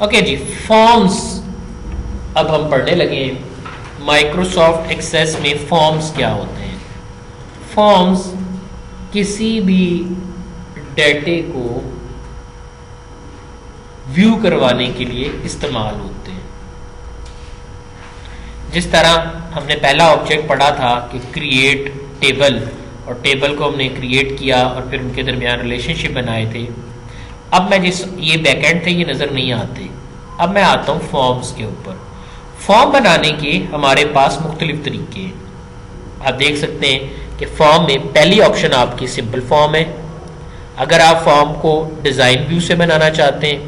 Okay जी, forms अब हम पढ़ने लगे हैं। माइक्रोसॉफ्ट एक्सेस में फॉर्म्स क्या होते हैं? फॉर्म्स किसी भी डेटे को व्यू करवाने के लिए इस्तेमाल होते हैं। जिस तरह हमने पहला ऑब्जेक्ट पढ़ा था कि क्रिएट टेबल, और टेबल को हमने क्रिएट किया और फिर उनके दरमियान रिलेशनशिप बनाए थे। अब मैं ये बैकएंड थे, ये नज़र नहीं आते। अब मैं आता हूँ फॉर्म्स के ऊपर। फॉर्म बनाने के हमारे पास मुख्तलिफ तरीके हैं। आप देख सकते हैं कि फॉर्म में पहली ऑप्शन आपकी सिंपल फॉर्म है। अगर आप फॉर्म को डिज़ाइन व्यू से बनाना चाहते हैं,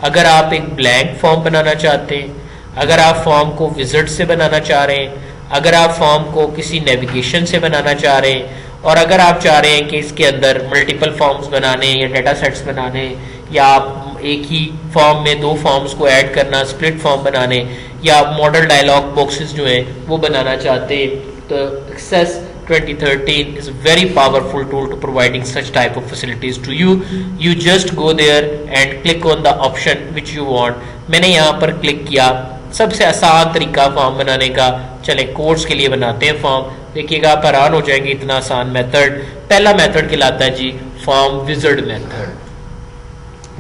अगर आप एक ब्लैंक फॉर्म बनाना चाहते हैं, अगर आप फॉर्म को विजिट से बनाना चाह रहे हैं, अगर आप फॉर्म को किसी नेविगेशन से बनाना चाह रहे हैं, और अगर आप चाह रहे हैं कि इसके अंदर मल्टीपल फॉर्म्स बनाने या डाटा सेट्स बनाने, या आप एक ही फॉर्म में दो फॉर्म्स को ऐड करना, स्प्लिट फॉर्म बनाने, या मॉडल डायलॉग बॉक्सेस जो हैं वो बनाना चाहते हैं, तो access 2013 is a very powerful tool to providing such type of facilities to you. You just go there and click on the option which you want. मैंने यहाँ पर क्लिक किया। सबसे आसान तरीका फॉर्म बनाने का, चले कोर्स के लिए बनाते हैं फॉर्म। देखिएगा आप हैरान हो जाएंगे, इतना आसान मेथड। पहला मेथड कहलाता है जी फॉर्म विज़ार्ड मेथड।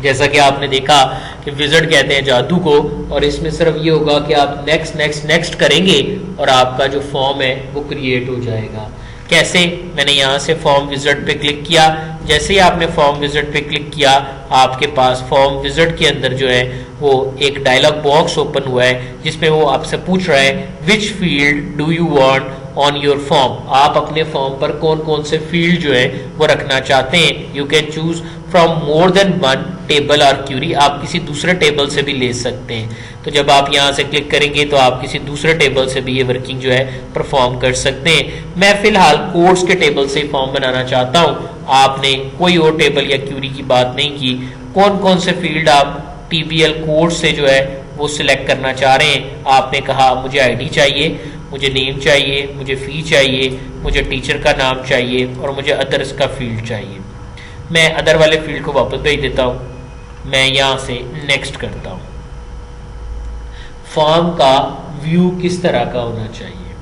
जैसा कि आपने देखा कि विज़ार्ड कहते हैं जादू को, और इसमें सिर्फ ये होगा कि आप नेक्स्ट नेक्स्ट नेक्स्ट करेंगे और आपका जो फॉर्म है वो क्रिएट हो जाएगा। कैसे? मैंने यहाँ से फॉर्म विज़ार्ड पे क्लिक किया। जैसे ही आपने फॉर्म विज़ार्ड पे क्लिक किया, आपके पास फॉर्म विज़ार्ड के अंदर जो है वो एक डायलॉग बॉक्स ओपन हुआ है जिसमें वो आपसे पूछ रहा है which field do you want on your form. आप अपने फॉर्म पर कौन कौन से फील्ड जो है वो रखना चाहते हैं। You can choose from more than one table और क्यूरी। आप किसी दूसरे टेबल से भी ले सकते हैं। तो जब आप यहाँ से क्लिक करेंगे तो आप किसी दूसरे टेबल से भी ये वर्किंग जो है परफॉर्म कर सकते हैं। मैं फिलहाल कोर्स के टेबल से फॉर्म बनाना चाहता हूँ। आपने कोई और टेबल या क्यूरी की बात नहीं की। कौन कौन से फील्ड आप टीबीएल कोर्स से जो है वो सिलेक्ट करना चाह रहे हैं। आपने कहा मुझे आईडी चाहिए, मुझे नेम चाहिए, मुझे फ़ी चाहिए, मुझे टीचर का नाम चाहिए और मुझे अदर्स का फील्ड चाहिए। मैं अदर वाले फील्ड को वापस भेज देता हूँ। मैं यहाँ से नेक्स्ट करता हूँ। फॉर्म का व्यू किस तरह का होना चाहिए?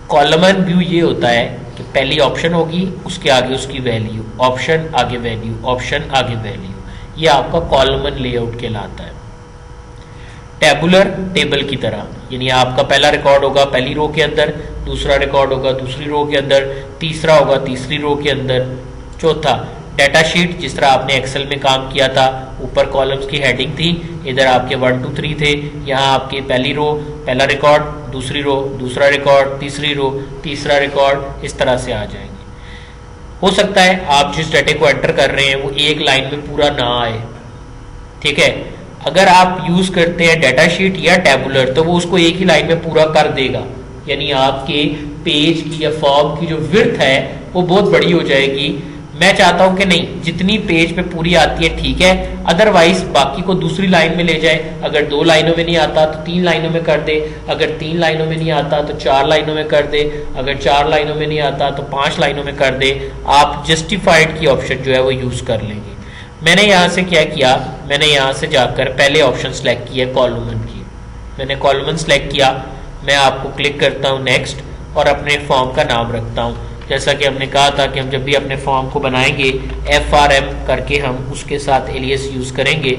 कॉलमन व्यू ये होता है कि पहली ऑप्शन होगी, उसके आगे उसकी वैल्यू, ऑप्शन आगे वैल्यू, ऑप्शन आगे वैल्यू। ये आपका कॉलमन लेआउट कहलाता है। टेबुलर टेबल की तरह, यानी आपका पहला रिकॉर्ड होगा पहली रो के अंदर, दूसरा रिकॉर्ड होगा दूसरी रो के अंदर, तीसरा होगा तीसरी रो के अंदर, चौथा डाटा शीट जिस तरह आपने एक्सेल में काम किया था। ऊपर कॉलम्स की हेडिंग थी, इधर आपके 1 2 3 थे। यहाँ आपकी पहली रो पहला रिकॉर्ड, दूसरी रो दूसरा रिकॉर्ड, तीसरी रो तीसरा रिकॉर्ड, इस तरह से आ जाएंगे। हो सकता है आप जिस डाटे को एंटर कर रहे हैं वो एक लाइन में पूरा ना आए, ठीक है। अगर आप यूज करते हैं डाटा शीट या टेबुलर तो वो उसको एक ही लाइन में पूरा कर देगा, यानी आपके पेज की या फॉर्म की जो विड्थ है वो बहुत बड़ी हो जाएगी। मैं चाहता हूं कि नहीं, जितनी पेज पे पूरी आती है ठीक है, अदरवाइज बाकी को दूसरी लाइन में ले जाए। अगर 2 लाइनों में नहीं आता तो 3 लाइनों में कर दे, अगर 3 लाइनों में नहीं आता तो 4 लाइनों में कर दे, अगर 4 लाइनों में नहीं आता तो 5 लाइनों में कर दे। आप जस्टिफाइड की ऑप्शन जो है वो यूज कर लेंगे। मैंने यहाँ से क्या किया, मैंने यहाँ से जाकर पहले ऑप्शन सेलेक्ट किया कॉलमन की। मैंने कॉलमन सेलेक्ट किया। मैं आपको क्लिक करता हूँ नेक्स्ट और अपने फॉर्म का नाम रखता हूँ। जैसा कि हमने कहा था कि हम जब भी अपने फॉर्म को बनाएंगे FRM करके हम उसके साथ एलियस यूज करेंगे।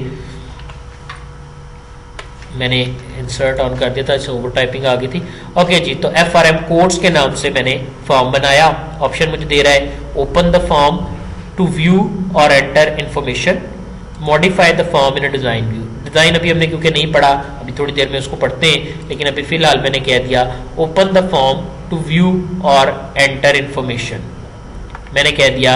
मैंने इंसर्ट ऑन कर दिया था, इससे ओवर टाइपिंग आ गई थी। ओके जी, तो FRM कोड्स के नाम से मैंने फॉर्म बनाया। ऑप्शन मुझे दे रहा है open the form to view और enter information, modify the form in a design view. Design अभी हमने क्योंकि नहीं पढ़ा, अभी थोड़ी देर में उसको पढ़ते हैं, लेकिन अभी फिलहाल मैंने कह दिया open the form to view और एंटर इंफॉर्मेशन। मैंने कह दिया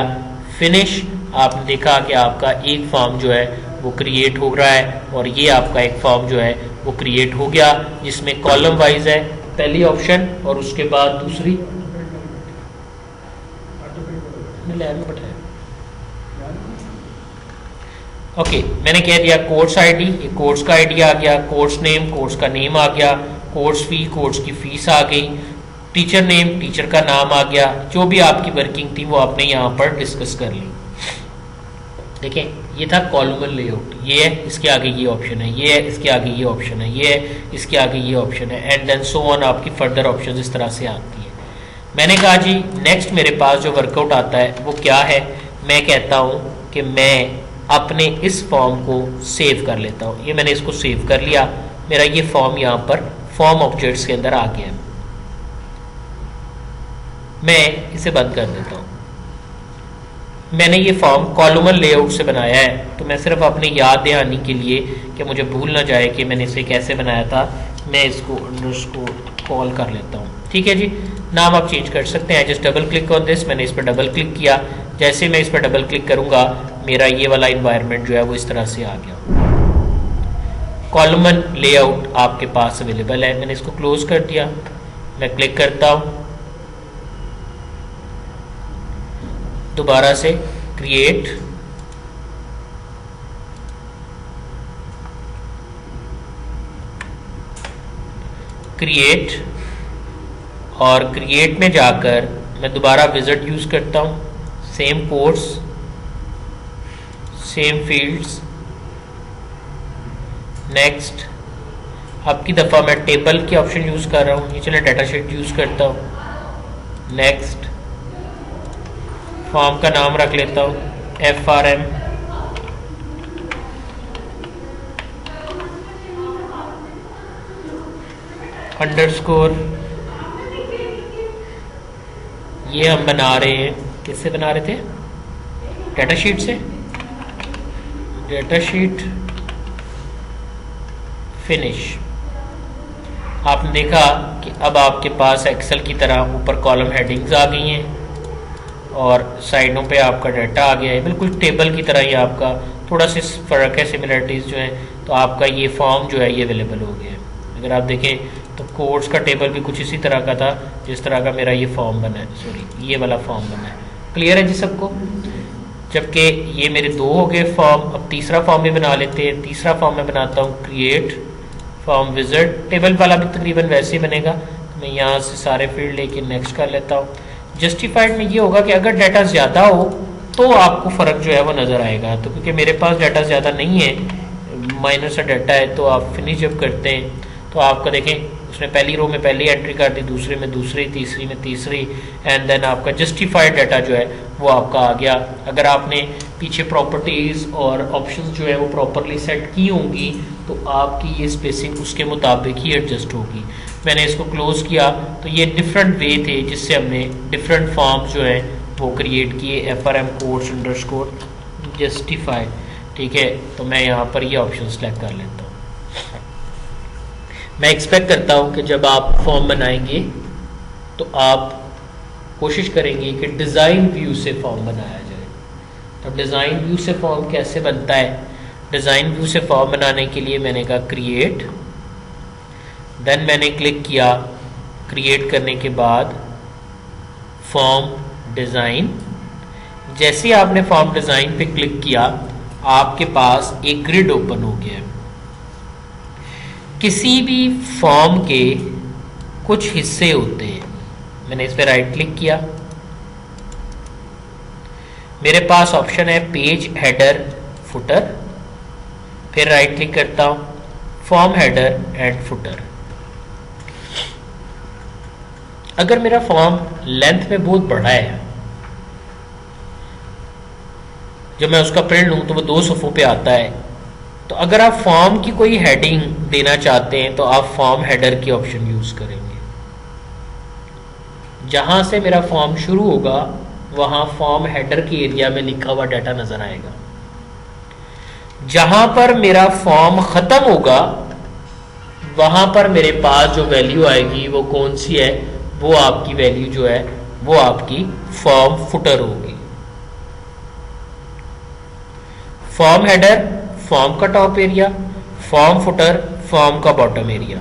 फिनिश। आपने देखा कि आपका एक फॉर्म जो है वो क्रिएट हो रहा है और ये आपका एक फॉर्म जो है वो क्रिएट हो गया, जिसमें कॉलम वाइज है पहली ऑप्शन और उसके बाद दूसरी। ओके, मैंने कह दिया कोर्स आईडी, ये कोर्स का आईडी आ गया, कोर्स का नेम आ गया, कोर्स फी, कोर्स की फीस आ गई, टीचर नेम, टीचर का नाम आ गया। जो भी आपकी वर्किंग थी वो आपने यहाँ पर डिस्कस कर ली। देखें ये था कॉलमन लेआउट, ये है इसके आगे ये ऑप्शन है, ये है इसके आगे ये ऑप्शन है, ये है इसके आगे ये ऑप्शन है, एंड देन सो ऑन आपकी फर्दर ऑप्शन इस तरह से आती है। मैंने कहा जी नेक्स्ट मेरे पास जो वर्कआउट आता है वो क्या है, मैं कहता हूँ कि मैं अपने इस फॉर्म को सेव कर लेता हूँ। ये मैंने इसको सेव कर लिया, मेरा ये फॉर्म यहाँ पर फॉर्म ऑब्जेक्ट्स के अंदर आ गया है। मैं इसे बंद कर देता हूँ। मैंने ये फॉर्म कॉलमन लेआउट से बनाया है, तो मैं सिर्फ अपने याद दहानी के लिए कि मुझे भूल ना जाए कि मैंने इसे कैसे बनाया था, मैं इसको अंडरस्कोर कॉल कर लेता हूँ। ठीक है जी, नाम आप चेंज कर सकते हैं। Just double click on this, मैंने इस पर डबल क्लिक किया, जैसे मैं इस पर डबल क्लिक करूंगा मेरा ये वाला इन्वायरमेंट जो है वो इस तरह से आ गया। कॉलमन लेआउट आपके पास अवेलेबल है। मैंने इसको क्लोज कर दिया, मैं क्लिक करता हूँ, दोबारा से क्रिएट, क्रिएट, और क्रिएट में जाकर मैं दोबारा विजिट यूज करता हूँ, same course, same fields, next. अब की दफ़ा मैं टेबल के ऑप्शन यूज कर रहा हूँ, ये चले डाटा शीट यूज करता हूँ, नेक्स्ट। फॉर्म का नाम रख लेता हूँ FRM, अंडरस्कोर। ये हम बना रहे हैं, किससे बना रहे थे, डाटा शीट से, डाटा शीट फिनिश। आपने देखा कि अब आपके पास एक्सेल की तरह ऊपर कॉलम हेडिंग्स आ गई हैं और साइडों पे आपका डाटा आ गया है, बिल्कुल टेबल की तरह ही। आपका थोड़ा सा फ़र्क है, सिमिलरिटीज़ जो हैं, तो आपका ये फॉर्म जो है ये अवेलेबल हो गया है। अगर आप देखें तो कोर्स का टेबल भी कुछ इसी तरह का था जिस तरह का मेरा ये फॉर्म बना है, सॉरी ये वाला फॉर्म बना है। क्लियर है जी सबको? जबकि ये मेरे दो हो गए फॉर्म, अब तीसरा फॉर्म भी बना लेते हैं। तीसरा फॉर्म मैं बनाता हूँ क्रिएट फॉर्म विजिट, टेबल वाला भी तकरीबन वैसे ही बनेगा। तो मैं यहाँ से सारे फील्ड लेके नेक्स्ट कर लेता हूँ। जस्टिफाइड में ये होगा कि अगर डाटा ज़्यादा हो तो आपको फ़र्क जो है वो नज़र आएगा। तो क्योंकि मेरे पास डाटा ज़्यादा नहीं है, माइनर सा डाटा है, तो आप फिनिश जब करते हैं तो आपका देखें उसने पहली रो में पहली एंट्री कर दी, दूसरे में दूसरी, तीसरी में तीसरी, एंड देन आपका जस्टिफाइड डाटा जो है वो आपका आ गया। अगर आपने पीछे प्रॉपर्टीज़ और ऑप्शंस जो है वो प्रॉपरली सेट की होंगी तो आपकी ये स्पेसिंग उसके मुताबिक ही एडजस्ट होगी। मैंने इसको क्लोज किया तो ये डिफरेंट वे थे जिससे हमने डिफरेंट फॉर्म्स जो हैं वो क्रिएट किए। FRM कोर्स अंडरस्कोर जस्टिफाइड, ठीक है। तो मैं यहाँ पर ये ऑप्शन सेलेक्ट कर लेता हूँ। मैं एक्सपेक्ट करता हूँ कि जब आप फॉर्म बनाएंगे तो आप कोशिश करेंगे कि डिज़ाइन व्यू से फॉर्म बनाया जाए। तो डिज़ाइन व्यू से फॉर्म कैसे बनता है? डिज़ाइन व्यू से फॉर्म बनाने के लिए मैंने कहा क्रिएट, देन मैंने क्लिक किया, क्रिएट करने के बाद फॉर्म डिज़ाइन। जैसे ही आपने फॉर्म डिज़ाइन पे क्लिक किया आपके पास एक ग्रिड ओपन हो गया है। किसी भी फॉर्म के कुछ हिस्से होते हैं। मैंने इस पर राइट क्लिक किया, मेरे पास ऑप्शन है पेज हेडर फुटर, फिर राइट क्लिक करता हूं फॉर्म हेडर एंड फुटर। अगर मेरा फॉर्म लेंथ में बहुत बड़ा है, जब मैं उसका प्रिंट लूं तो वो 2 सफ़ों पे आता है। तो अगर आप फॉर्म की कोई हेडिंग देना चाहते हैं तो आप फॉर्म हेडर की ऑप्शन यूज करेंगे। जहां से मेरा फॉर्म शुरू होगा वहां फॉर्म हेडर के एरिया में लिखा हुआ डाटा नजर आएगा। जहां पर मेरा फॉर्म खत्म होगा वहां पर मेरे पास जो वैल्यू आएगी वो कौन सी है? वो आपकी वैल्यू जो है वो आपकी फॉर्म फुटर होगी। फॉर्म हेडर फॉर्म का top area, form footer form का बॉटम एरिया।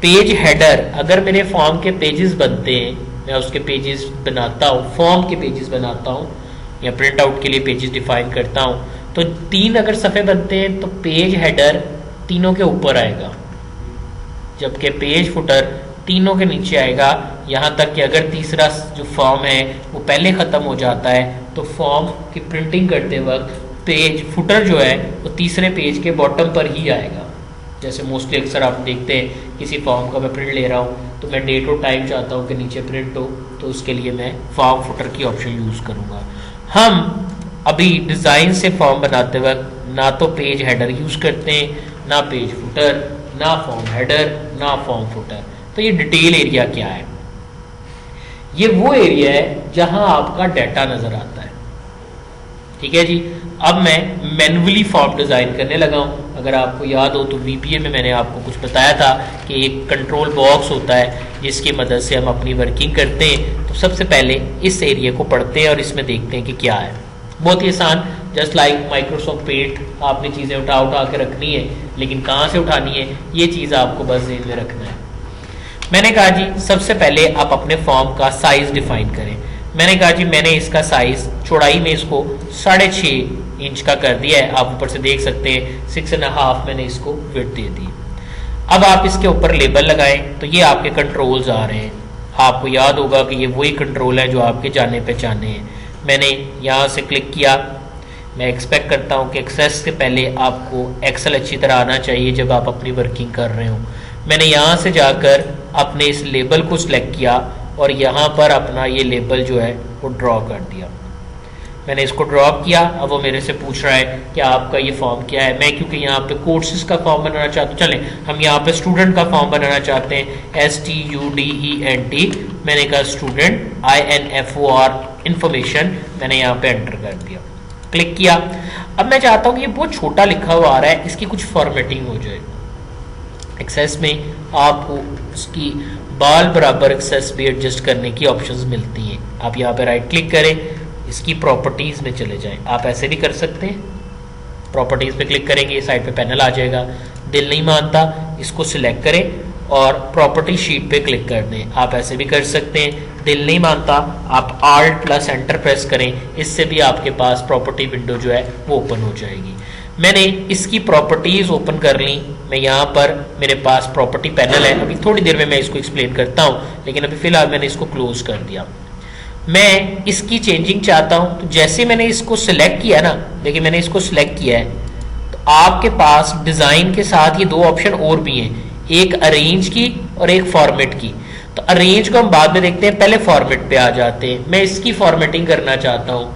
पेज हेडर, अगर मेरे फॉर्म के पेजेस बनते हैं, मैं उसके पेजेस बनाता हूँ, फॉर्म के पेजेस बनाता हूँ या प्रिंट आउट के लिए पेजेस डिफाइन करता हूँ, तो 3 अगर सफ़े बनते हैं तो पेज हेडर तीनों के ऊपर आएगा, जबकि पेज फुटर तीनों के नीचे आएगा। यहाँ तक कि अगर तीसरा जो फॉर्म है वो पहले ख़त्म हो जाता है तो फॉर्म की प्रिंटिंग करते वक्त पेज फुटर जो है वो तीसरे पेज के बॉटम पर ही आएगा। जैसे मोस्टली अक्सर आप देखते हैं किसी फॉर्म का मैं प्रिंट ले रहा हूँ तो मैं डेट और टाइम चाहता हूँ कि नीचे प्रिंट हो, तो उसके लिए मैं फॉर्म फुटर की ऑप्शन यूज़ करूँगा। हम अभी डिज़ाइन से फॉर्म बनाते वक्त ना तो पेज हेडर यूज़ करते हैं, ना पेज फुटर, ना फॉर्म हेडर, ना फॉर्म फुटर। तो ये डिटेल एरिया क्या है? ये वो एरिया है जहां आपका डाटा नजर आता है। ठीक है जी। अब मैं मैन्युअली फॉर्म डिज़ाइन करने लगा हूं। अगर आपको याद हो तो VBA में मैंने आपको कुछ बताया था कि एक कंट्रोल बॉक्स होता है जिसकी मदद से हम अपनी वर्किंग करते हैं। तो सबसे पहले इस एरिया को पढ़ते हैं और इसमें देखते हैं कि क्या है। बहुत ही आसान, जस्ट लाइक माइक्रोसॉफ्ट पेंट, आपने चीज़ें उठा के रखनी है, लेकिन कहाँ से उठानी है ये चीज़ आपको बस ध्यान में रखना है। मैंने कहा जी सबसे पहले आप अपने फॉर्म का साइज डिफाइन करें। मैंने कहा जी मैंने इसका साइज चौड़ाई में इसको 6.5 इंच का कर दिया है। आप ऊपर से देख सकते हैं 6.5 मैंने इसको विड्थ दे दी। अब आप इसके ऊपर लेबल लगाएं तो ये आपके कंट्रोल्स आ रहे हैं। आपको याद होगा कि ये वही कंट्रोल है जो आपके जाने पहचाने हैं। मैंने यहाँ से क्लिक किया। मैं एक्सपेक्ट करता हूँ कि एक्सेस से पहले आपको एक्सेल अच्छी तरह आना चाहिए जब आप अपनी वर्किंग कर रहे हो। मैंने यहाँ से जाकर अपने इस लेबल को सिलेक्ट किया और यहाँ पर अपना ये लेबल जो है वो ड्रॉ कर दिया। मैंने इसको ड्रॉप किया। अब वो मेरे से पूछ रहा है कि आपका ये फॉर्म क्या है। मैं क्योंकि यहाँ पे कोर्सेज का फॉर्म बनाना चाहता हूँ, चलें हम यहाँ पे स्टूडेंट का फॉर्म बनाना चाहते हैं, STUDENT। मैंने कहा स्टूडेंट INFOR इन्फॉर्मेशन, मैंने यहाँ पे एंटर कर दिया, क्लिक किया। अब मैं चाहता हूँ कि ये बहुत छोटा लिखा हुआ आ रहा है, इसकी कुछ फॉर्मेटिंग हो जाए। एक्सेस में आपको उसकी बाल बराबर एक्सेस भी एडजस्ट करने की ऑप्शंस मिलती हैं। आप यहाँ पे राइट क्लिक करें, इसकी प्रॉपर्टीज में चले जाएं। आप ऐसे भी कर सकते हैं, प्रॉपर्टीज पे क्लिक करेंगे, साइड पे पैनल आ जाएगा। दिल नहीं मानता, इसको सिलेक्ट करें और प्रॉपर्टी शीट पे क्लिक कर दें। आप ऐसे भी कर सकते हैं। दिल नहीं मानता, आप Alt+Enter प्रेस करें, इससे भी आपके पास प्रॉपर्टी विंडो जो है वो ओपन हो जाएगी। मैंने इसकी प्रॉपर्टीज ओपन कर ली। मैं यहाँ पर मेरे पास प्रॉपर्टी पैनल है, अभी थोड़ी देर में मैं इसको एक्सप्लेन करता हूँ, लेकिन अभी फिलहाल मैंने इसको क्लोज कर दिया। मैं इसकी चेंजिंग चाहता हूँ, तो जैसे मैंने इसको सिलेक्ट किया ना, देखिए मैंने इसको सिलेक्ट किया है, तो आपके पास डिज़ाइन के साथ ये दो ऑप्शन और भी हैं, एक अरेंज की और एक फॉर्मेट की। तो अरेंज को हम बाद में देखते हैं, पहले फॉर्मेट पे आ जाते हैं। मैं इसकी फॉर्मेटिंग करना चाहता हूँ,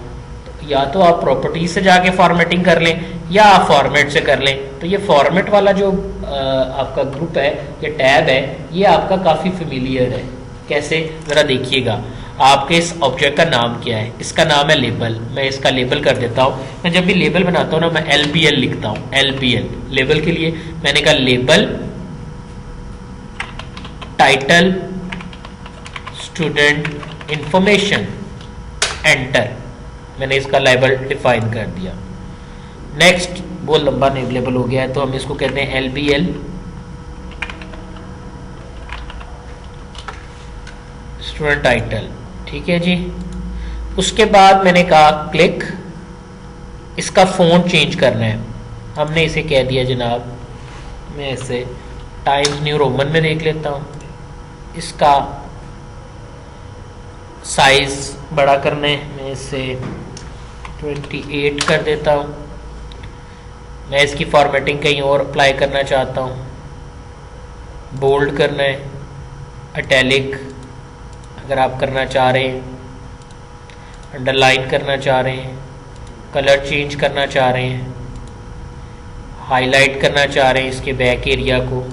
तो या तो आप प्रॉपर्टीज से जाके फॉर्मेटिंग कर लें या आप फॉर्मेट से कर लें। तो ये फॉर्मेट वाला जो आपका ग्रुप है, ये टैब है, ये आपका काफ़ी फेमिलियर है। कैसे, ज़रा देखिएगा। आपके इस ऑब्जेक्ट का नाम क्या है? इसका नाम है लेबल। मैं इसका लेबल कर देता हूँ। मैं जब भी लेबल बनाता हूँ ना, मैं LBL लिखता हूँ, LBL लेबल के लिए। मैंने कहा label title student information, enter. मैंने इसका लेबल डिफाइन कर दिया। नेक्स्ट, बहुत लंबा नेम लेबल हो गया है, तो हम इसको कहते हैं LBL स्टूडेंट टाइटल। ठीक है जी। उसके बाद मैंने कहा क्लिक, इसका फ़ॉन्ट चेंज करना है। हमने इसे कह दिया जनाब, मैं इसे टाइम्स न्यू रोमन में देख लेता हूँ। इसका साइज बड़ा करना है, मैं इसे 28 कर देता हूँ। मैं इसकी फॉर्मेटिंग कहीं और अप्लाई करना चाहता हूँ। बोल्ड करना है, इटैलिक अगर आप करना चाह रहे हैं, अंडरलाइन करना चाह रहे हैं, कलर चेंज करना चाह रहे हैं, हाईलाइट करना चाह रहे हैं इसके बैक एरिया को,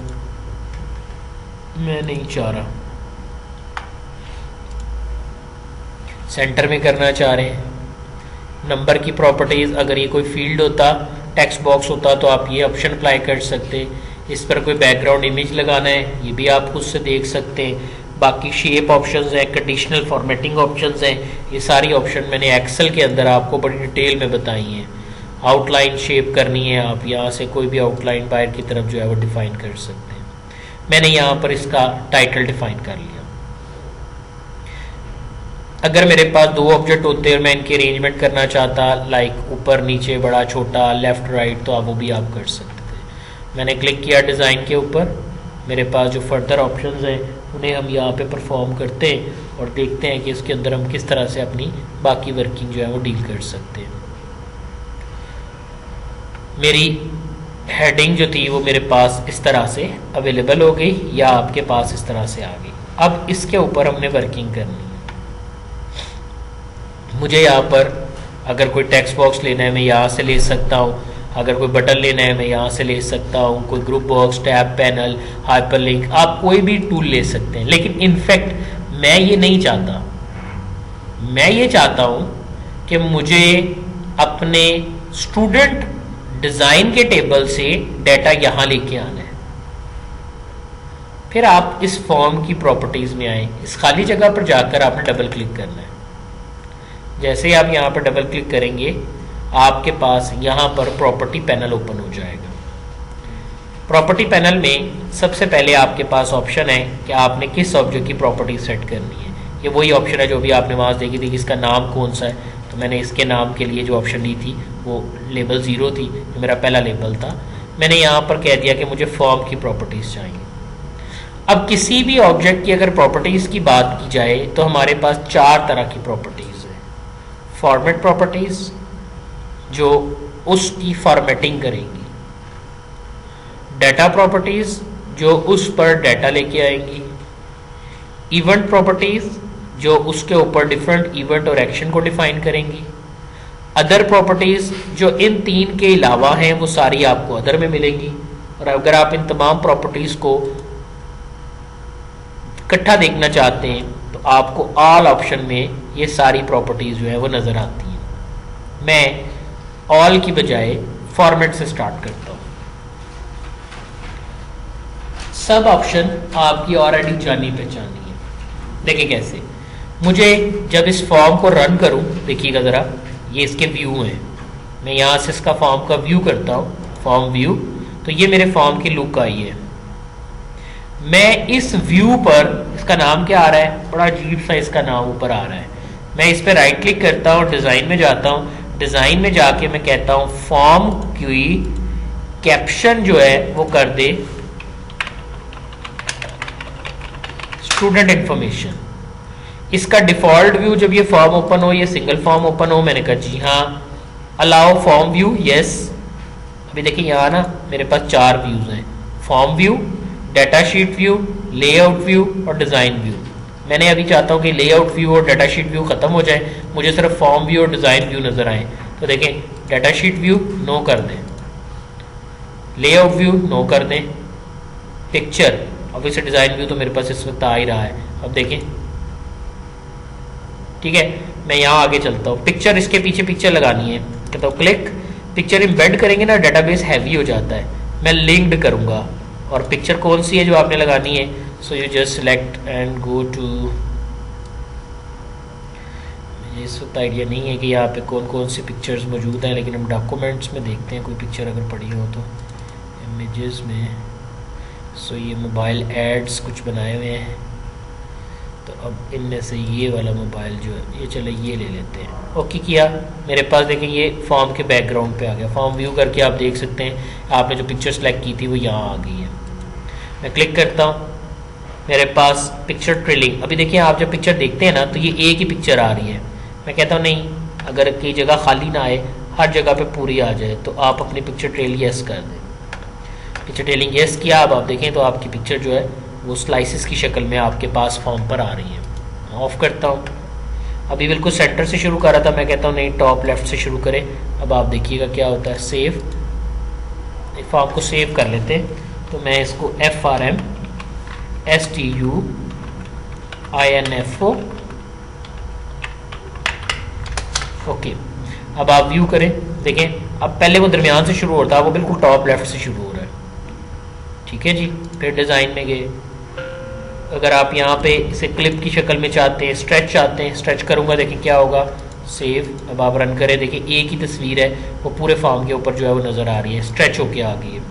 मैं नहीं चाह रहा, सेंटर में करना चाह रहे हैं। नंबर की प्रॉपर्टीज़, अगर ये कोई फील्ड होता, टेक्स्ट बॉक्स होता, तो आप ये ऑप्शन अप्लाई कर सकते। इस पर कोई बैकग्राउंड इमेज लगाना है, ये भी आप खुद से देख सकते हैं। बाकी शेप ऑप्शंस हैं, कंडीशनल फॉर्मेटिंग ऑप्शंस हैं, ये सारी ऑप्शन मैंने एक्सेल के अंदर आपको बड़ी डिटेल में बताई हैं। आउटलाइन शेप करनी है, आप यहाँ से कोई भी आउटलाइन बाहर की तरफ जो है वो डिफाइन कर सकते हैं। मैंने यहाँ पर इसका टाइटल डिफाइन कर लिया। अगर मेरे पास दो ऑब्जेक्ट होते और मैं इनकी अरेंजमेंट करना चाहता, लाइक ऊपर नीचे, बड़ा छोटा, लेफ्ट राइट, तो आप वो भी आप कर सकते थे। मैंने क्लिक किया डिज़ाइन के ऊपर। मेरे पास जो फर्दर ऑप्शंस हैं उन्हें हम यहाँ पे परफॉर्म करते हैं और देखते हैं कि इसके अंदर हम किस तरह से अपनी बाकी वर्किंग जो है वो डील कर सकते हैं। मेरी हेडिंग जो थी वो मेरे पास इस तरह से अवेलेबल हो गई या आपके पास इस तरह से आ गई। अब इसके ऊपर हमने वर्किंग करनी है। मुझे यहाँ पर अगर कोई टेक्स्ट बॉक्स लेना है मैं यहाँ से ले सकता हूँ, अगर कोई बटन लेना है मैं यहाँ से ले सकता हूँ, कोई group box, tab, panel, hyperlink, आप कोई भी टूल ले सकते हैं। लेकिन इनफैक्ट मैं ये नहीं चाहता, मैं ये चाहता हूँ कि मुझे अपने स्टूडेंट डिज़ाइन के टेबल से डाटा यहाँ लेके आना है। फिर आप इस फॉर्म की प्रॉपर्टीज़ में आए, इस खाली जगह पर जाकर आपने डबल क्लिक करना है। जैसे ही आप यहाँ पर डबल क्लिक करेंगे आपके पास यहाँ पर प्रॉपर्टी पैनल ओपन हो जाएगा। प्रॉपर्टी पैनल में सबसे पहले आपके पास ऑप्शन है कि आपने किस ऑब्जेक्ट की प्रॉपर्टी सेट करनी है। ये वही ऑप्शन है जो भी आपने वहाँ देखी थी कि इसका नाम कौन सा है। तो मैंने इसके नाम के लिए जो ऑप्शन ली थी वो लेबल 0 थी, जो मेरा पहला लेबल था। मैंने यहाँ पर कह दिया कि मुझे फॉर्म की प्रॉपर्टीज़ चाहिए। अब किसी भी ऑब्जेक्ट की अगर प्रॉपर्टीज़ की बात की जाए तो हमारे पास 4 तरह की प्रॉपर्टीज़ है। फॉर्मेट प्रॉपर्टीज़ जो उसकी फॉर्मेटिंग करेंगी, डाटा प्रॉपर्टीज़ जो उस पर डाटा लेके आएंगी, इवेंट प्रॉपर्टीज़ जो उसके ऊपर डिफरेंट इवेंट और एक्शन को डिफाइन करेंगी, अदर प्रॉपर्टीज़ जो इन 3 के अलावा हैं वो सारी आपको अदर में मिलेंगी। और अगर आप इन तमाम प्रॉपर्टीज़ को इकट्ठा देखना चाहते हैं तो आपको ऑल ऑप्शन में ये सारी प्रॉपर्टीज़ जो है वो नज़र आती हैं। मैं ऑल की बजाय फॉर्मेट से स्टार्ट करता हूँ। सब ऑप्शन आपकी ऑलरेडी जानी पहचानी है। देखिए कैसे, मुझे जब इस फॉर्म को रन करूं, देखिएगा ज़रा, ये इसके व्यू हैं। मैं यहाँ से इसका फॉर्म का व्यू करता हूँ, फॉर्म व्यू, तो ये मेरे फॉर्म की लुक आई है। मैं इस व्यू पर, इसका नाम क्या आ रहा है, बड़ा अजीब सा इसका नाम ऊपर आ रहा है। मैं इस पर राइट क्लिक करता हूँ, डिज़ाइन में जाता हूँ, डिज़ाइन में जाके मैं कहता हूँ फॉर्म की कैप्शन जो है वो कर दे स्टूडेंट इंफॉर्मेशन। इसका डिफ़ॉल्ट व्यू जब ये फॉर्म ओपन हो, ये सिंगल फॉर्म ओपन हो, मैंने कहा जी हाँ, अलाउ फॉर्म व्यू, यस। अभी देखिए यहाँ ना मेरे पास 4 व्यूज़ हैं, form view, data sheet view, layout view और डिज़ाइन व्यू। मैंने अभी चाहता हूँ कि लेआउट व्यू और डाटा शीट व्यू ख़त्म हो जाए, मुझे सिर्फ फॉर्म व्यू और डिज़ाइन व्यू नज़र आए। तो देखें, डाटा शीट व्यू नो कर दें, लेआउट व्यू नो कर दें, पिक्चर, ऑब्वियसली डिज़ाइन व्यू तो मेरे पास इस वक्त आ ही रहा है। अब देखें, ठीक है, मैं यहाँ आगे चलता हूँ। पिक्चर, इसके पीछे पिक्चर लगानी है, कहता हूँ क्लिक। पिक्चर इम्बेड करेंगे ना, डाटाबेस हैवी हो जाता है। मैं लिंक्ड करूँगा, और पिक्चर कौन सी है जो आपने लगानी है, so you just select and go to, मुझे इस वक्त आइडिया नहीं है कि यहाँ पे कौन कौन सी पिक्चर्स मौजूद हैं, लेकिन हम डॉक्यूमेंट्स में देखते हैं कोई पिक्चर अगर पड़ी हो तो। इमेजेस में, सो ये मोबाइल एड्स कुछ बनाए हुए हैं, तो अब इनमें से ये वाला मोबाइल जो है, ये चले ये ले लेते हैं। ओके किया, मेरे पास देखें ये फॉर्म के बैकग्राउंड पे आ गया। फॉर्म व्यू करके आप देख सकते हैं आपने जो पिक्चर सेलेक्ट की थी वो यहाँ आ गई है। मैं क्लिक करता हूँ, मेरे पास पिक्चर ट्रेलिंग, अभी देखिए आप जब पिक्चर देखते हैं ना तो ये एक ही पिक्चर आ रही है। मैं कहता हूँ नहीं, अगर कई जगह खाली ना आए, हर जगह पे पूरी आ जाए, तो आप अपनी पिक्चर ट्रेल यस कर दें। पिक्चर ट्रेलिंग यस किया, अब आप देखें तो आपकी पिक्चर जो है वो स्लाइसिस की शक्ल में आपके पास फॉर्म पर आ रही है। ऑफ करता हूँ, अभी बिल्कुल सेंटर से शुरू कर रहा था, मैं कहता हूँ नहीं, टॉप लेफ्ट से शुरू करें। अब आप देखिएगा क्या होता है, सेव, फॉर्म को सेव कर लेते हैं। तो मैं इसको FRM STUINFO, ओके। अब आप व्यू करें, देखें अब पहले वो दरमियान से शुरू होता है, वो बिल्कुल टॉप लेफ्ट से शुरू हो रहा है। ठीक है जी, फिर डिज़ाइन में गए, अगर आप यहाँ पे इसे क्लिप की शक्ल में चाहते हैं, स्ट्रेच चाहते हैं, स्ट्रेच करूँगा, देखें क्या होगा, सेव। अब आप रन करें, देखिए एक ही तस्वीर है, वो पूरे फॉर्म के ऊपर जो है वो नज़र आ रही है, स्ट्रेच होके आ गई है।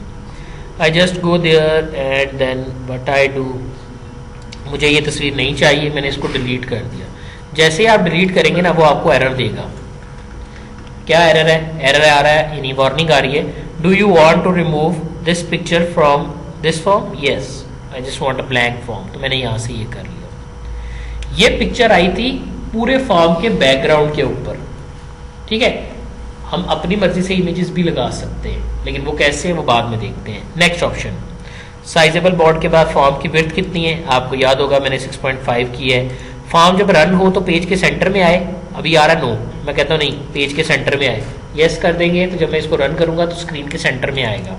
I just go there and then what I do, मुझे ये तस्वीर नहीं चाहिए, मैंने इसको डिलीट कर दिया। जैसे ही आप डिलीट करेंगे ना, वो आपको एरर देगा। क्या एरर है? एरर आ रहा है, यानी वार्निंग आ रही है, do you want to remove this picture from this form? Yes, I just want a blank form. तो मैंने यहाँ से ये कर लिया। ये पिक्चर आई थी पूरे फॉर्म के बैकग्राउंड के ऊपर, ठीक है। हम अपनी मर्जी से इमेजेस भी लगा सकते हैं, लेकिन वो कैसे है वो बाद में देखते हैं। नेक्स्ट ऑप्शन, साइजेबल बोर्ड के बाद फॉर्म की विड्थ कितनी है? आपको याद होगा मैंने 6.5 की है। फॉर्म जब रन हो तो पेज के सेंटर में आए, अभी आ रहा नो, मैं कहता हूँ नहीं पेज के सेंटर में आए, यस कर देंगे तो जब मैं इसको रन करूंगा तो स्क्रीन के सेंटर में आएगा।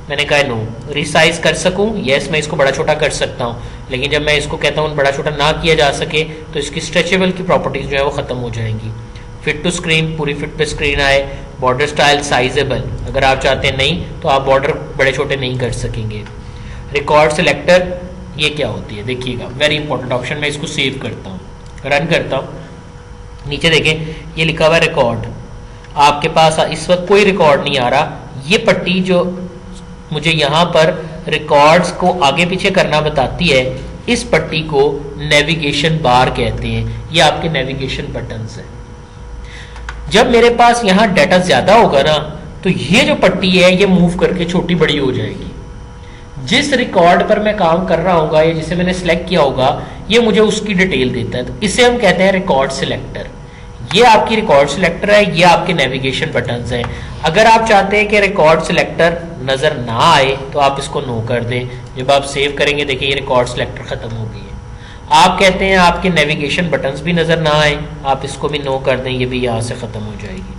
मैंने कहा नो। रिसाइज कर सकूं, यस मैं इसको बड़ा छोटा कर सकता हूं, लेकिन जब मैं इसको कहता हूं बड़ा छोटा ना किया जा सके तो इसकी स्ट्रेचेबल की प्रॉपर्टीज जो है वो खत्म हो जाएंगी। फिट टू स्क्रीन, पूरी फिट पे स्क्रीन आए। बॉर्डर स्टाइल साइजेबल, अगर आप चाहते हैं नहीं तो आप बॉर्डर बड़े छोटे नहीं कर सकेंगे। रिकॉर्ड सिलेक्टर, ये क्या होती है देखिएगा, वेरी इंपॉर्टेंट ऑप्शन। मैं इसको सेव करता हूँ, रन करता हूँ, नीचे देखें ये लिखा हुआ है रिकॉर्ड। आपके पास इस वक्त कोई रिकॉर्ड नहीं आ रहा, ये पट्टी जो मुझे यहाँ पर रिकॉर्ड्स को आगे पीछे करना बताती है, इस पट्टी को नेविगेशन बार कहते हैं। ये आपके नेविगेशन बटन्स हैं। जब मेरे पास यहाँ डाटा ज्यादा होगा ना तो ये जो पट्टी है ये मूव करके छोटी बड़ी हो जाएगी। जिस रिकॉर्ड पर मैं काम कर रहा होगा या जिसे मैंने सिलेक्ट किया होगा ये मुझे उसकी डिटेल देता है, तो इसे हम कहते हैं रिकॉर्ड सिलेक्टर। ये आपकी रिकॉर्ड सिलेक्टर है, ये आपके नेविगेशन बटन्स हैं। अगर आप चाहते हैं कि रिकॉर्ड सिलेक्टर नजर ना आए तो आप इसको नो कर दें। जब आप सेव करेंगे देखिए ये रिकॉर्ड सिलेक्टर खत्म हो गई है। आप कहते हैं आपके नेविगेशन बटन्स भी नजर ना आए, आप इसको भी नो कर दें, ये भी यहां से खत्म हो जाएगी।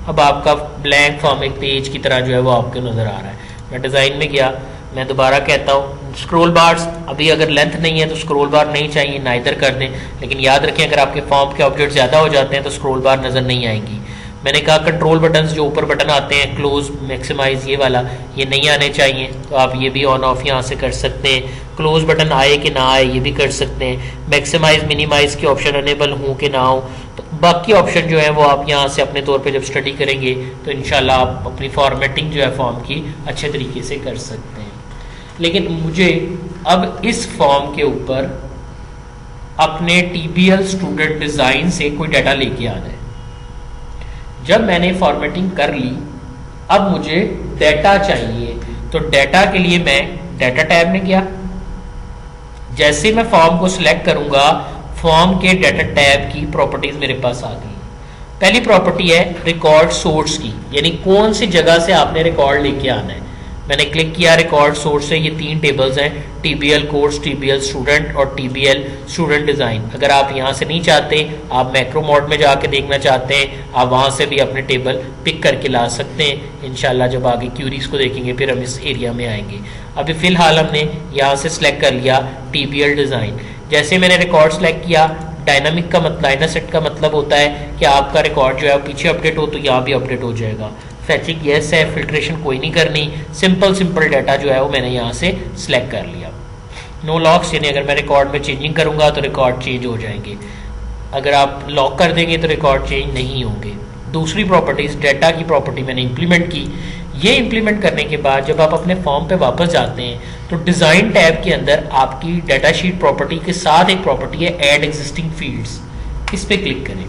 अब आपका ब्लैंक फॉर्म एक पेज की तरह जो है वो आपको नजर आ रहा है। मैं डिजाइन में गया, मैं दोबारा कहता हूँ स्क्रॉल बार्स, अभी अगर लेंथ नहीं है तो स्क्रॉल बार नहीं चाहिए, नाइदर कर दें। लेकिन याद रखें अगर आपके फॉर्म के ऑब्जेक्ट ज्यादा हो जाते हैं तो स्क्रॉल बार नजर नहीं आएंगी। मैंने कहा कंट्रोल बटन्स जो ऊपर बटन आते हैं, क्लोज, मैक्सिमाइज, ये वाला, ये नहीं आने चाहिए, तो आप ये भी ऑन ऑफ यहाँ से कर सकते हैं। क्लोज बटन आए कि ना आए ये भी कर सकते हैं। मैक्सिमाइज मिनिमाइज के ऑप्शन अनेबल हों कि ना हो, तो बाकी ऑप्शन जो है वो आप यहाँ से अपने तौर पे जब स्टडी करेंगे तो इंशाल्लाह आप अपनी फॉर्मेटिंग जो है फॉर्म की अच्छे तरीके से कर सकते हैं। लेकिन मुझे अब इस फॉर्म के ऊपर अपने TBL स्टूडेंट डिजाइन से कोई डाटा लेके आना है। जब मैंने फॉर्मेटिंग कर ली अब मुझे डाटा चाहिए, तो डाटा के लिए मैं डाटा टैब में गया। जैसे मैं फॉर्म को सिलेक्ट करूंगा फॉर्म के डाटा टैब की प्रॉपर्टीज मेरे पास आ गई। पहली प्रॉपर्टी है रिकॉर्ड सोर्स की, यानी कौन सी जगह से आपने रिकॉर्ड लेके आना है। मैंने क्लिक किया रिकॉर्ड सोर्स से, ये 3 टेबल्स हैं, TBL कोर्स, TBL स्टूडेंट और TBL स्टूडेंट डिजाइन। अगर आप यहाँ से नहीं चाहते, आप मैक्रो मोड में जाके देखना चाहते हैं, आप वहाँ से भी अपने टेबल पिक करके ला सकते हैं। इंशाल्लाह जब आगे क्यूरीज को देखेंगे फिर हम इस एरिया में आएंगे। अभी फिलहाल हमने यहाँ से सिलेक्ट कर लिया TBL डिजाइन। जैसे मैंने रिकॉर्ड सिलेक्ट किया, डायनामिक का मतलब, डायनासेट का मतलब होता है कि आपका रिकॉर्ड जो है पीछे अपडेट हो तो यहाँ भी अपडेट हो जाएगा। फैचिंग यस है, फिल्ट्रेशन कोई नहीं करनी, सिंपल डाटा जो है वो मैंने यहाँ से सिलेक्ट कर लिया। नो लॉक्स, यानी अगर मैं रिकॉर्ड में चेंजिंग करूंगा तो रिकॉर्ड चेंज हो जाएंगे, अगर आप लॉक कर देंगे तो रिकॉर्ड चेंज नहीं होंगे। दूसरी प्रॉपर्टीज डाटा की प्रॉपर्टी मैंने इंप्लीमेंट की। ये इंप्लीमेंट करने के बाद जब आप अपने फॉर्म पे वापस जाते हैं तो डिजाइन टैब के अंदर आपकी डाटा शीट प्रॉपर्टी के साथ एक प्रॉपर्टी है ऐड एग्जिस्टिंग फील्ड्स, इस पे क्लिक करें।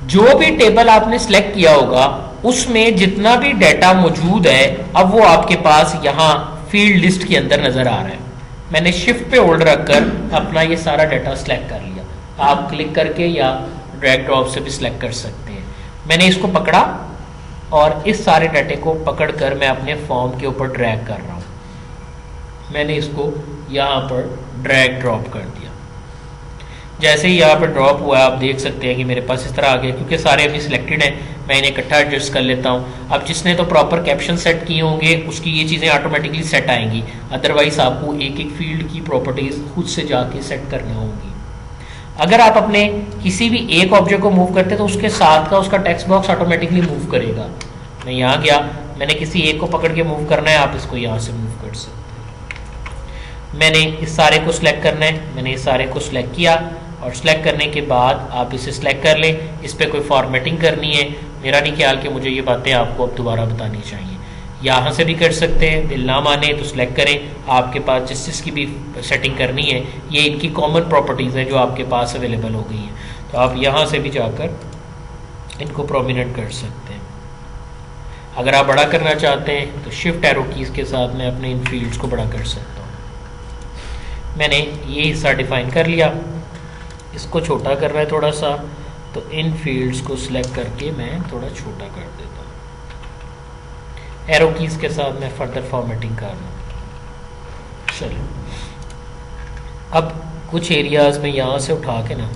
जो भी टेबल आपने सिलेक्ट किया होगा उसमें जितना भी डाटा मौजूद है अब वो आपके पास यहाँ फील्ड लिस्ट के अंदर नजर आ रहा है। मैंने शिफ्ट पे होल्ड रखकर अपना ये सारा डाटा सिलेक्ट कर लिया। आप क्लिक करके या ड्रैग ड्रॉप से भी सिलेक्ट कर सकते हैं। मैंने इसको पकड़ा और इस सारे डाटे को पकड़कर मैं अपने फॉर्म के ऊपर ड्रैग कर रहा हूं। मैंने इसको यहाँ पर ड्रैग ड्रॉप कर दिया। जैसे ही यहाँ पर ड्रॉप हुआ आप देख सकते हैं कि मेरे पास इस तरह आ गया, क्योंकि सारे अभी सिलेक्टेड हैं। मैं इन्हें इकट्ठा एडजस्ट कर लेता हूँ। अब जिसने तो प्रॉपर कैप्शन सेट किए होंगे उसकी ये चीज़ें ऑटोमेटिकली सेट आएंगी, अदरवाइज आपको एक एक फील्ड की प्रॉपर्टीज खुद से जाके सेट करनी होंगी। अगर आप अपने किसी भी एक ऑब्जेक्ट को मूव करते हैं तो उसके साथ का उसका टेक्स्ट बॉक्स ऑटोमेटिकली मूव करेगा। मैं यहाँ गया, मैंने किसी एक को पकड़ के मूव करना है, आप इसको यहाँ से मूव कर सकते हैं। मैंने इस सारे को सिलेक्ट करना है, मैंने इस सारे को सिलेक्ट किया और सिलेक्ट करने के बाद आप इसे सिलेक्ट कर लें। इस पर कोई फॉर्मेटिंग करनी है, मेरा नहीं ख्याल कि मुझे ये बातें आपको अब दोबारा बतानी चाहिए। यहाँ से भी कर सकते हैं, दिल ना माने तो सिलेक्ट करें। आपके पास जिस चीज़ की भी सेटिंग करनी है, ये इनकी कॉमन प्रॉपर्टीज़ हैं जो आपके पास अवेलेबल हो गई हैं, तो आप यहाँ से भी जाकर इनको प्रोमिनेंट कर सकते हैं। अगर आप बड़ा करना चाहते हैं तो शिफ्ट एरो कीज़ के साथ मैं अपने इन फील्ड्स को बड़ा कर सकता हूँ। मैंने ये हिस्सा डिफाइन कर लिया, इसको छोटा करना है थोड़ा सा, तो तो इन फील्ड्स को सिलेक्ट करके मैं थोड़ा छोटा कर देता हूँ, एरो कीज़ के साथ मैं फर्दर फॉर्मेटिंग कर रहा हूँ। चलो अब कुछ एरियाज में यहाँ से उठा के ना,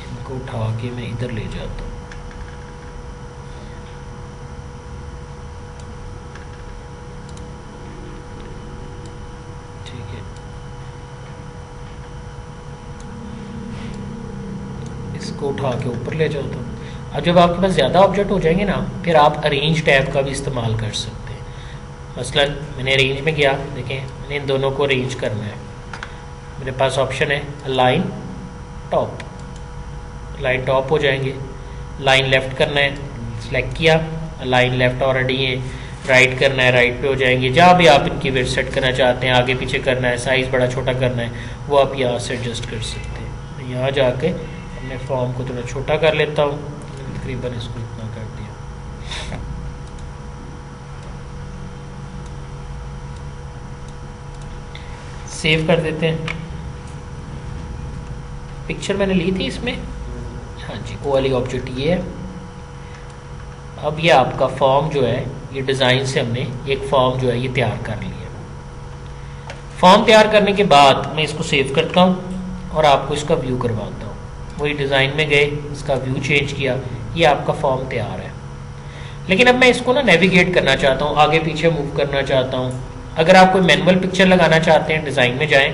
इनको उठा के मैं इधर ले जाता हूँ। ठीक है, इसको उठा के ऊपर ले जाता हूँ। अब जब आपके पास ज़्यादा ऑब्जेक्ट हो जाएंगे ना, फिर आप अरेंज टैब का भी इस्तेमाल कर सकते हैं। मसलन मैंने अरेंज में किया, देखें मैंने इन दोनों को अरेंज करना है। मेरे पास ऑप्शन है अलाइन टॉप, लाइन टॉप हो जाएंगे। लाइन लेफ़्ट करना है, सिलेक्ट किया, लाइन लेफ़्ट ऑलरेडी है। राइट करना है, राइट पे हो जाएंगे। जहाँ भी आप इनकी वेट सेट करना चाहते हैं, आगे पीछे करना है, साइज़ बड़ा छोटा करना है, वो आप यहाँ से एडजस्ट कर सकते हैं। यहाँ जाके अपने फॉर्म को थोड़ा छोटा कर लेता हूँ, तकरीबन इसको इतना कर दिया। सेव कर देते हैं। पिक्चर मैंने ली थी इसमें, हाँ जी, वो वाली ऑब्जेक्ट ये है। अब ये आपका फॉर्म जो है, ये डिज़ाइन से हमने एक फॉर्म जो है ये तैयार कर लिया। फॉर्म तैयार करने के बाद मैं इसको सेव करता हूँ और आपको इसका व्यू करवाता हूँ। वही डिज़ाइन में गए, इसका व्यू चेंज किया, ये आपका फॉर्म तैयार है। लेकिन अब मैं इसको ना नेविगेट करना चाहता हूँ, आगे पीछे मूव करना चाहता हूँ। अगर आप कोई मैनुअल पिक्चर लगाना चाहते हैं, डिज़ाइन में जाएं,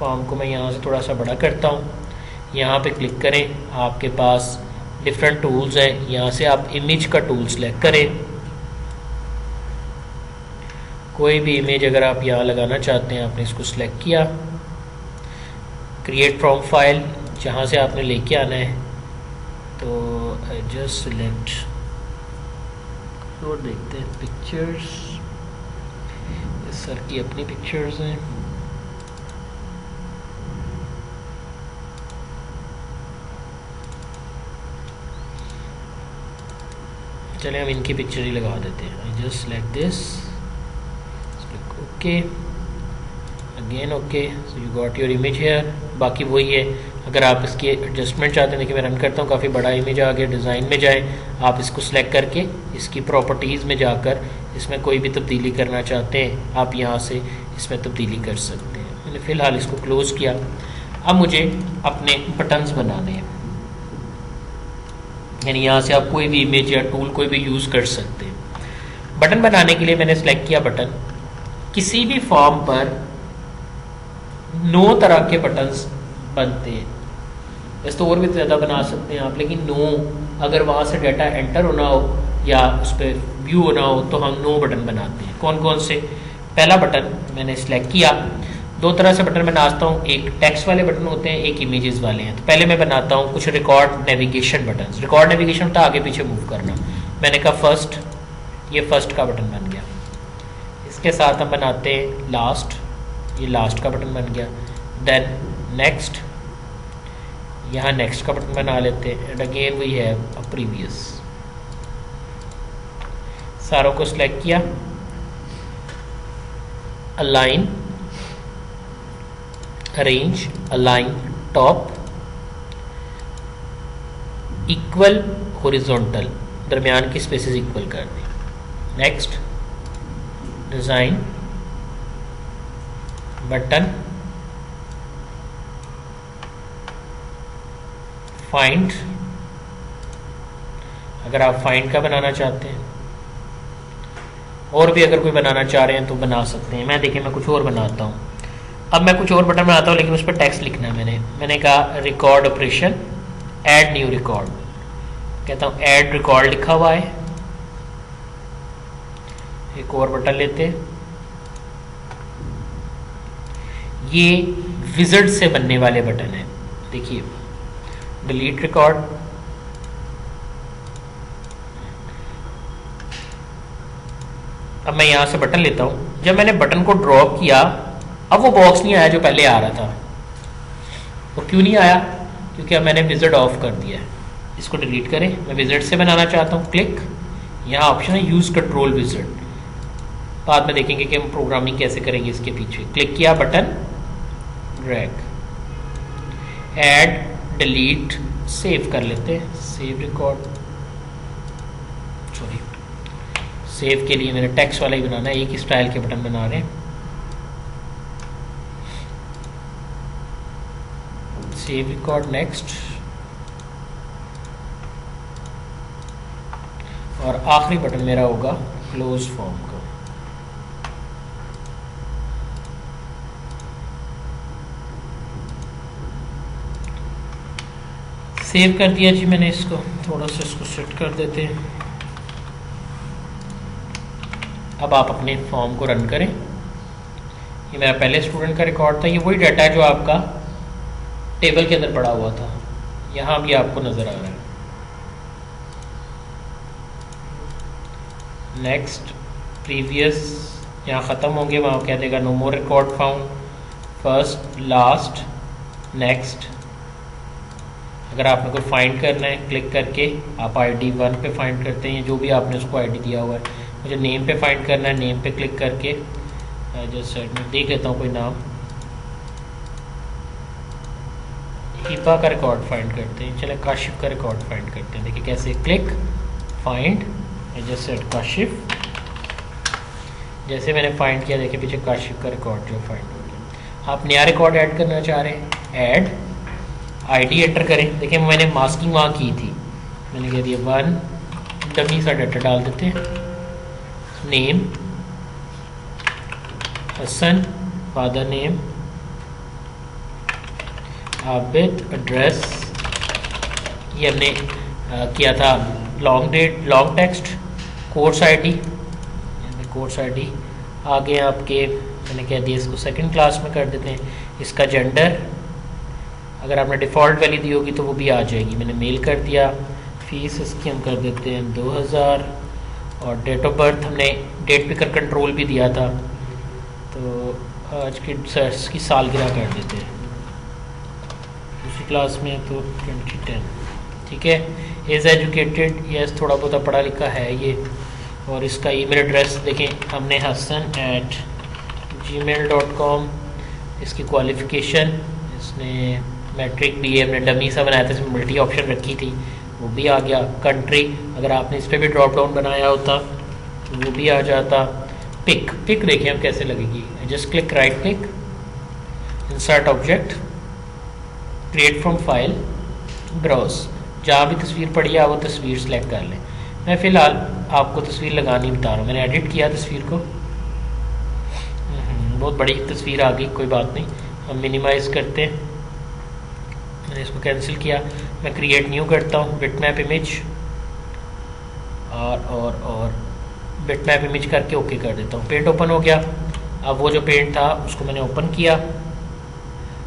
फॉर्म को मैं यहाँ से थोड़ा सा बड़ा करता हूँ, यहाँ पे क्लिक करें, आपके पास डिफरेंट टूल्स हैं, यहाँ से आप इमेज का टूल सेलेक्ट करें। कोई भी इमेज अगर आप यहाँ लगाना चाहते हैं, आपने इसको सिलेक्ट किया, क्रिएट फ्रॉम फाइल जहाँ से आपने लेके आना है, तो जस्ट सिलेक्ट और देखते हैं पिक्चर्स। इस सर की अपनी पिक्चर्स हैं, चलिए हम इनकी पिक्चर ही लगा देते हैं। I just select this, okay, again okay, so you got your image here. बाकी वही है, अगर आप इसकी एडजस्टमेंट चाहते हैं, देखिए मैं रन करता हूँ, काफ़ी बड़ा इमेज आ गया। डिज़ाइन में जाएं, आप इसको सिलेक्ट करके इसकी प्रॉपर्टीज़ में जाकर इसमें कोई भी तब्दीली करना चाहते हैं, आप यहाँ से इसमें तब्दीली कर सकते हैं। मैंने फ़िलहाल इसको क्लोज़ किया। अब मुझे अपने बटन्स बनाने हैं, यानी यहाँ से आप कोई भी इमेज या टूल कोई भी यूज़ कर सकते हैं। बटन बनाने के लिए मैंने सेलेक्ट किया बटन। किसी भी फॉर्म पर 9 तरह के बटन्स बनते हैं, वैसे तो और भी ज़्यादा बना सकते हैं आप, लेकिन 9 अगर वहाँ से डाटा एंटर होना हो या उस पर व्यू होना हो तो हम 9 बटन बनाते हैं। कौन कौन से? पहला बटन मैंने सेलेक्ट किया। 2 तरह से बटन बनाता हूँ, एक टेक्स्ट वाले बटन होते हैं, एक इमेजेस वाले हैं। तो पहले मैं बनाता हूँ कुछ record navigation button. Record navigation होता है आगे पीछे मूव करना। मैंने कहा फर्स्ट, ये फर्स्ट का बटन बन गया। इसके साथ हम बनाते हैं लास्ट, ये लास्ट का बटन बन गया। देन नेक्स्ट, यहाँ नेक्स्ट का बटन बना लेते हैं। And again we have a previous. सारों को सिलेक्ट किया, align, arrange, align top, equal horizontal, दरमियान की स्पेसेस इक्वल कर दी। नेक्स्ट डिज़ाइन, बटन, फाइंड, अगर आप फाइंड का बनाना चाहते हैं, और भी अगर कोई बनाना चाह रहे हैं तो बना सकते हैं। मैं देखिए मैं कुछ और बनाता हूँ। अब मैं कुछ और बटन बनाता हूँ, लेकिन उस पर टेक्स्ट लिखना है। मैंने कहा record operation, add new record, कहता हूँ ऐड रिकॉर्ड लिखा हुआ है। एक और बटन लेते हैं, ये विज़ार्ड से बनने वाले बटन है। देखिए डिलीट रिकॉर्ड, अब मैं यहां से बटन लेता हूं। जब मैंने बटन को ड्रॉप किया, अब वो बॉक्स नहीं आया जो पहले आ रहा था। वो क्यों नहीं आया? क्योंकि अब मैंने विज़ार्ड ऑफ कर दिया है। इसको डिलीट करें, मैं विज़ार्ड से बनाना चाहता हूं। क्लिक, यहाँ ऑप्शन है यूज कंट्रोल विज़ार्ड। बाद में देखेंगे कि हम प्रोग्रामिंग कैसे करेंगे इसके पीछे। क्लिक किया, button drag, add delete save कर लेते हैं, सेव रिकॉर्ड, सॉरी सेव के लिए मैंने टेक्स्ट वाला ही बनाना है, एक ही स्टाइल के बटन बना रहे हैं। सेव रिकॉर्ड नेक्स्ट, और आखिरी बटन मेरा होगा क्लोज फॉर्म का। सेव कर दिया जी मैंने इसको, थोड़ा सा इसको सेट कर देते हैं। अब आप अपने फॉर्म को रन करें। ये मेरा पहले स्टूडेंट का रिकॉर्ड था, ये वही डाटा है जो आपका टेबल के अंदर पड़ा हुआ था, यहाँ भी आपको नज़र आ रहा है। नेक्स्ट, प्रीवियस यहाँ ख़त्म होंगे, वहाँ कह देगा no more record found, first, last, next. अगर आपने कोई फाइंड करना है, क्लिक करके आप ID 1 पे फाइंड करते हैं, जो भी आपने उसको ID दिया हुआ है। मुझे नेम पे फाइंड करना है, नेम पे क्लिक करके जस्ट मैं देख लेता हूँ कोई नाम, हिबा का रिकॉर्ड फाइंड करते हैं। चले काशिफ का रिकॉर्ड फाइंड करते हैं, देखिए कैसे, click find, just set Kashif. जैसे मैंने फाइंड किया, देखिए पीछे काशिफ का रिकॉर्ड जो फाइंड हो गया। आप नया रिकॉर्ड ऐड करना चाह रहे हैं, ऐड ID एंटर करें। देखिए मैंने मास्किंग वहाँ की थी, मैंने कह दिया 1, डमी सा डाटा डाल देते हैं, name Hasan, father name Abid, address, ये हमने किया था long date, long text, course ID, course ID आगे आपके मैंने कह दिया इसको सेकंड क्लास में कर देते हैं। इसका जेंडर अगर आपने डिफ़ॉल्ट वैल्यू दी होगी तो वो भी आ जाएगी, मैंने मेल कर दिया। फीस इसकी हम कर देते हैं 2000, और डेट ऑफ बर्थ हमने डेट पिकर कंट्रोल भी दिया था, तो आज की सालगिरह कर देते हैं, दूसरी क्लास में तो 2010, ठीक है। एज एजुकेटेड, यस थोड़ा बहुत पढ़ा लिखा है ये, और इसका ईमेल एड्रेस देखें हमने hasan@gmail.com। इसकी क्वालिफ़िकेशन, इसने मैट्रिक BA हमने डमी सा बनाया था, इसमें मल्टी ऑप्शन रखी थी, वो भी आ गया। कंट्री अगर आपने इस पर भी ड्रॉप डाउन बनाया होता तो वो भी आ जाता। पिक देखें अब कैसे लगेगी, just click right click, insert object, create from file, browse, जहाँ भी तस्वीर पड़ी है वो तस्वीर सेलेक्ट कर लें। मैं फ़िलहाल आपको तस्वीर लगानी बता रहा हूँ, मैंने एडिट किया तस्वीर को, बहुत बड़ी तस्वीर आ गई, कोई बात नहीं, हम मिनिमाइज़ करते हैं, मैंने इसको कैंसिल किया। मैं क्रिएट न्यू करता हूँ, बिटमैप इमेज, और बिटमैप इमेज करके ओके कर देता हूँ। पेंट ओपन हो गया। अब वो जो पेंट था उसको मैंने ओपन किया,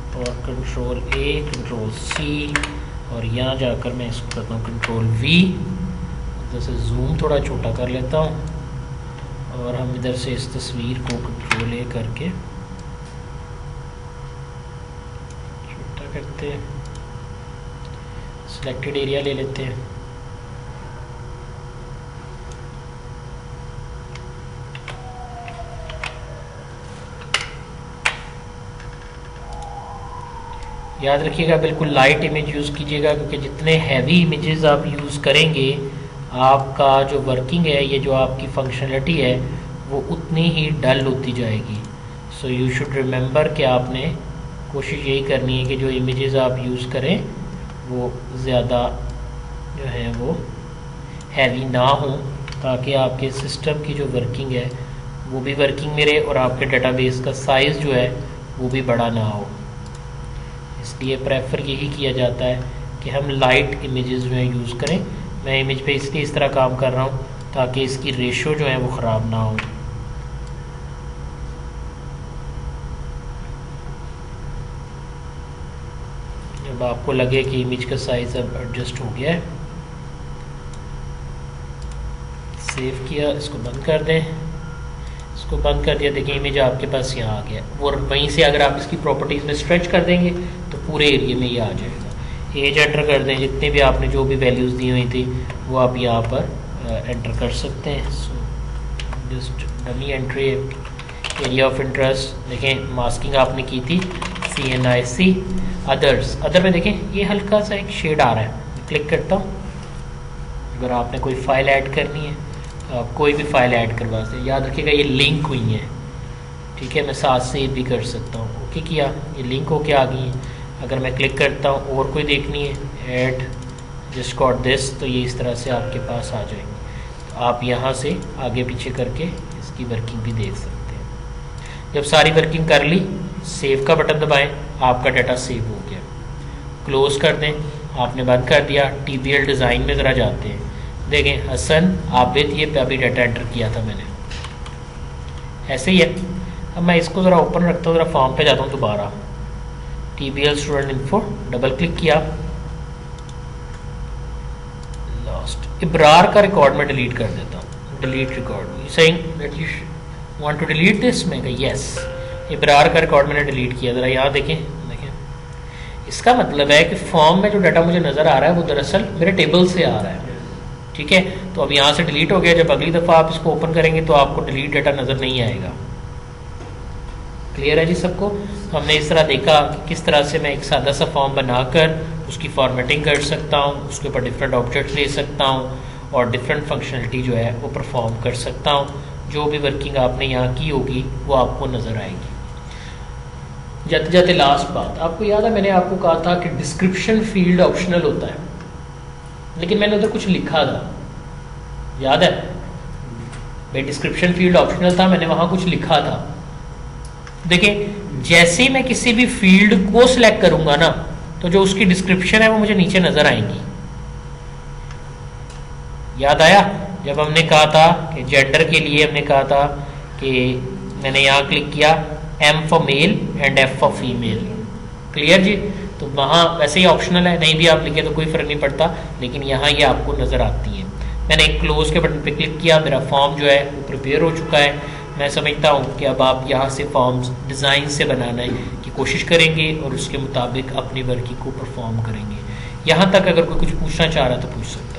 और कंट्रोल A, कंट्रोल C, और यहाँ जाकर मैं इसको करता हूँ कंट्रोल V, जैसे जूम थोड़ा छोटा कर लेता हूँ, और हम इधर से इस तस्वीर को कंट्रोल A करके छोटा करते हैं, सिलेक्टेड एरिया ले लेते हैं। याद रखिएगा बिल्कुल लाइट इमेज यूज़ कीजिएगा, क्योंकि जितने हैवी इमेजेस आप यूज़ करेंगे आपका जो वर्किंग है, ये जो आपकी फंक्शनलिटी है वो उतनी ही डल होती जाएगी। सो यू शुड रिमेंबर कि आपने कोशिश यही करनी है कि जो इमेजेस आप यूज़ करें वो ज़्यादा जो है वो हैवी ना हो, ताकि आपके सिस्टम की जो वर्किंग है वो भी वर्किंग में रहे और आपके डेटाबेस का साइज़ जो है वो भी बड़ा ना हो। इसलिए प्रेफर यही किया जाता है कि हम लाइट इमेजेस जो है यूज़ करें। मैं इमेज पे इसलिए इस तरह काम कर रहा हूँ ताकि इसकी रेशो जो है वो ख़राब ना हो। जब आपको लगे कि इमेज का साइज़ अब एडजस्ट हो गया है, सेव किया, इसको बंद कर दें। इसको बंद कर दिया, देखिए इमेज आपके पास यहाँ आ गया, और वहीं से अगर आप इसकी प्रॉपर्टीज़ में स्ट्रेच कर देंगे तो पूरे एरिया में ये आ जाएगा। एज एंटर कर दें, जितने भी आपने जो भी वैल्यूज़ दी हुई थी वो आप यहाँ पर एंटर कर सकते हैं। So just dummy entry, area of interest, देखें मास्किंग आपने की थी CNIC अदर्स। अदर में देखें ये हल्का सा एक शेड आ रहा है, क्लिक करता हूँ। अगर आपने कोई फाइल ऐड करनी है, आप कोई भी फाइल ऐड करवा सकते, याद रखिएगा ये लिंक हुई है, ठीक है। मैं साथ से भी कर सकता हूँ, ओके किया, ये लिंक होके आ गई है। अगर मैं क्लिक करता हूँ और कोई देखनी है, ऐड जस्ट गॉट दिस, तो ये इस तरह से आपके पास आ जाएंगे। तो आप यहाँ से आगे पीछे करके इसकी वर्किंग भी देख सकते हैं। जब सारी वर्किंग कर ली, सेव का बटन दबाएं, आपका डाटा सेव हो गया। क्लोज कर दें, आपने बंद कर दिया। TBL डिज़ाइन में ज़रा जाते हैं, देखें हसन आबिद, ये अभी डाटा एंटर किया था मैंने, ऐसे ही है। अब मैं इसको ज़रा ओपन रखता हूँ, ज़रा फॉर्म पे जाता हूँ दोबारा, TBL student info, double click किया, लास्ट इब्रार का रिकॉर्ड में डिलीट कर देता हूँ, delete record, saying that you want to delete this, मैं कहा यस, इब्रार का रिकॉर्ड मैंने डिलीट किया। ज़रा यहाँ देखें, इसका मतलब है कि फॉर्म में जो डाटा मुझे नज़र आ रहा है वो दरअसल मेरे टेबल से आ रहा है, ठीक है। तो अब यहाँ से डिलीट हो गया, जब अगली दफ़ा आप इसको ओपन करेंगे तो आपको डिलीट डाटा नज़र नहीं आएगा। क्लियर है जी सबको? तो हमने इस तरह देखा कि किस तरह से मैं एक सादा सा फॉर्म बनाकर उसकी फॉर्मेटिंग कर सकता हूँ, उसके ऊपर डिफरेंट ऑब्जेक्ट ले सकता हूँ और डिफरेंट फंक्शनलिटी जो है वो परफॉर्म कर सकता हूँ। जो भी वर्किंग आपने यहाँ की होगी वो आपको नज़र आएगी। जाते जाते लास्ट बात, आपको याद है मैंने आपको कहा था कि डिस्क्रिप्शन फील्ड ऑप्शनल होता है, लेकिन मैंने उधर कुछ लिखा था, याद है भाई? डिस्क्रिप्शन फील्ड ऑप्शनल था, मैंने वहां कुछ लिखा था। देखिए जैसे ही मैं किसी भी फील्ड को सिलेक्ट करूंगा ना, तो जो उसकी डिस्क्रिप्शन है वो मुझे नीचे नजर आएंगी। याद आया जब हमने कहा था कि जेंडर के लिए हमने कहा था कि मैंने यहाँ क्लिक किया M for male and F for female. Clear जी? तो वहाँ वैसे ही ऑप्शनल है, नहीं भी आप लिखे तो कोई फर्क नहीं पड़ता, लेकिन यहाँ ये आपको नज़र आती है। मैंने एक क्लोज के बटन पे क्लिक किया, मेरा फॉर्म जो है वो प्रिपेयर हो चुका है। मैं समझता हूँ कि अब आप यहाँ से फॉर्म्स डिज़ाइन से बनाने की कोशिश करेंगे और उसके मुताबिक अपनी वर्किंग को परफॉर्म करेंगे। यहाँ तक अगर कोई कुछ पूछना चाह रहा है तो पूछ सकता है।